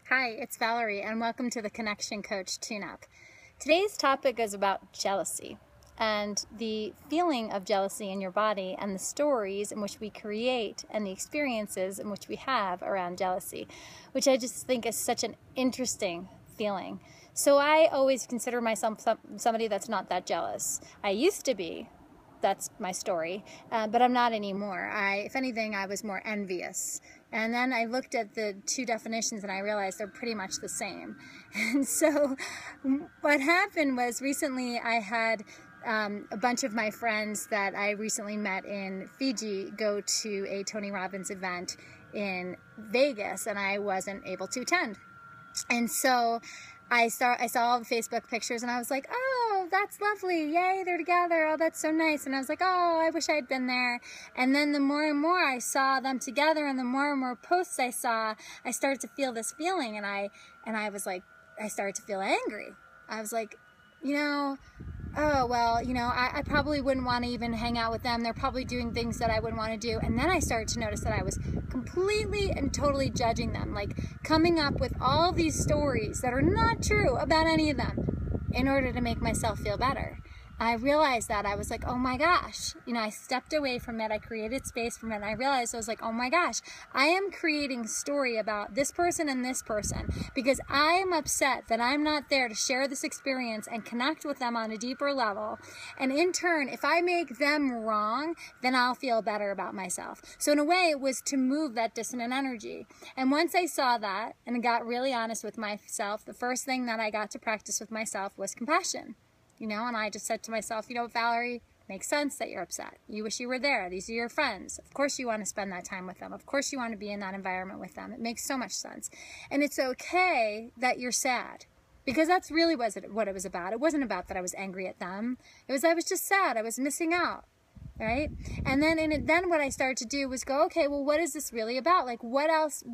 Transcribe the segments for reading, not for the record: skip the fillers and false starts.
Hi, it's Valerie, and welcome to the Connection Coach Tune-Up. Today's topic is about jealousy and the feeling of jealousy in your body and the stories in which we create and the experiences in which we have around jealousy, which I just think is such an interesting feeling. So I always consider myself somebody that's not that jealous. I used to be. That's my story, but I'm not anymore. If anything, I was more envious. And then I looked at the two definitions and I realized they're pretty much the same. And so what happened was recently I had a bunch of my friends that I recently met in Fiji go to a Tony Robbins event in Vegas, and I wasn't able to attend. And so I saw all the Facebook pictures and I was like, oh, that's lovely. Yay, they're together. Oh, that's so nice. And I was like, oh, I wish I'd been there. And then the more and more I saw them together and the more posts I saw, I started to feel this feeling. And I was like, I started to feel angry. I was like, oh, well, I probably wouldn't want to even hang out with them. They're probably doing things that I wouldn't want to do. And then I started to notice that I was completely and totally judging them, like coming up with all these stories that are not true about any of them in order to make myself feel better. I realized that. I was like, oh my gosh, I stepped away from it. I created space from it. And I realized, I was like, oh my gosh, I am creating a story about this person and this person because I am upset that I'm not there to share this experience and connect with them on a deeper level. And in turn, if I make them wrong, then I'll feel better about myself. So in a way, it was to move that dissonant energy. And once I saw that and got really honest with myself, the first thing that I got to practice with myself was compassion. And I just said to myself, Valerie, makes sense that you're upset. You wish you were there. These are your friends. Of course you want to spend that time with them. Of course you want to be in that environment with them. It makes so much sense. And it's okay that you're sad because that's really what it was about. It wasn't about that I was angry at them. I was just sad. I was missing out. Right? And then what I started to do was go, okay, well, what is this really about? Like, when else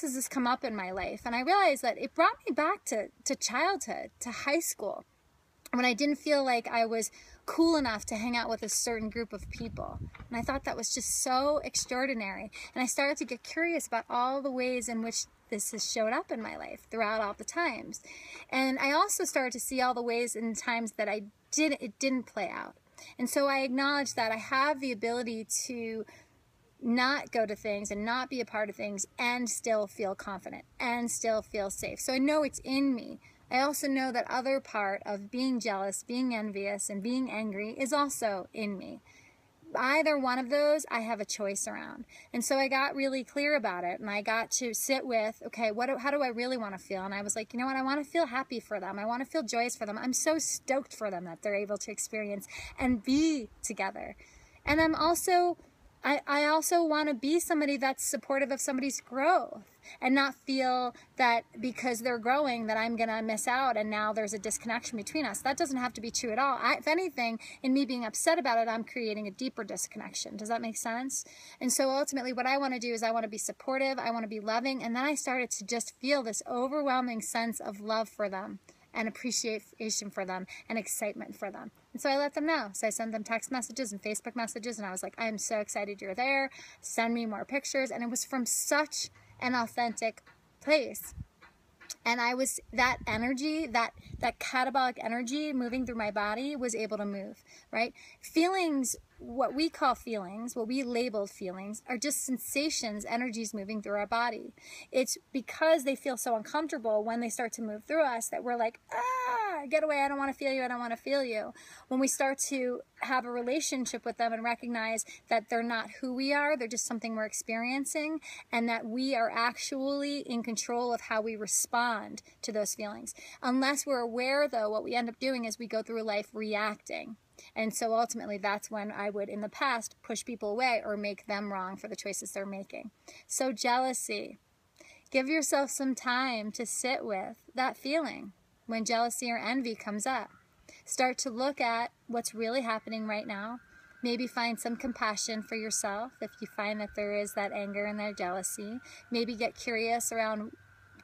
has this come up in my life? And I realized that it brought me back to childhood, to high school, when I didn't feel like I was cool enough to hang out with a certain group of people. And I thought that was just so extraordinary. And I started to get curious about all the ways in which this has showed up in my life throughout all the times. And I also started to see all the ways and times that it didn't play out. And so I acknowledged that I have the ability to not go to things and not be a part of things and still feel confident and still feel safe. So I know it's in me. I also know that other part of being jealous, being envious, and being angry is also in me. Either one of those, I have a choice around. And so I got really clear about it, and I got to sit with, okay, how do I really want to feel? And I was like, you know what, I want to feel happy for them. I want to feel joyous for them. I'm so stoked for them that they're able to experience and be together. And I also want to be somebody that's supportive of somebody's growth and not feel that because they're growing that I'm going to miss out and now there's a disconnection between us. That doesn't have to be true at all. If anything, in me being upset about it, I'm creating a deeper disconnection. Does that make sense? And so ultimately what I want to do is I want to be supportive, I want to be loving, and then I started to just feel this overwhelming sense of love for them and appreciation for them and excitement for them. And so I let them know. So I sent them text messages and Facebook messages, and I was like, I'm so excited you're there. Send me more pictures. And it was from such an authentic place. And that energy, that catabolic energy moving through my body was able to move, right? Feelings, what we call feelings, what we labeled feelings, are just sensations, energies moving through our body. It's because they feel so uncomfortable when they start to move through us that we're like, get away, I don't want to feel you, I don't want to feel you. When we start to have a relationship with them and recognize that they're not who we are, they're just something we're experiencing, and that we are actually in control of how we respond to those feelings. Unless we're aware, though, what we end up doing is we go through life reacting. And so ultimately that's when I would, in the past, push people away or make them wrong for the choices they're making. So jealousy. Give yourself some time to sit with that feeling when jealousy or envy comes up. Start to look at what's really happening right now. Maybe find some compassion for yourself if you find that there is that anger and that jealousy. Maybe get curious around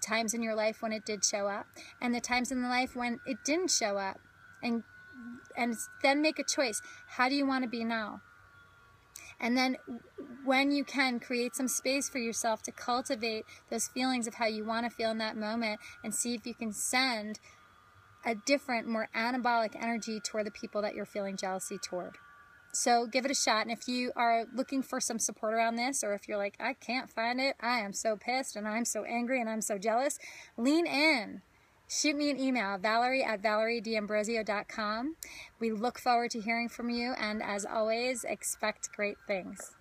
times in your life when it did show up and the times in the life when it didn't show up, and then make a choice. How do you want to be now? And then when you can, create some space for yourself to cultivate those feelings of how you want to feel in that moment, and see if you can send a different, more anabolic energy toward the people that you're feeling jealousy toward. So give it a shot. And if you are looking for some support around this, or if you're like, I can't find it, I am so pissed and I'm so angry and I'm so jealous, lean in. Shoot me an email, Valerie@valeriedambrosio.com. We look forward to hearing from you, and as always, expect great things.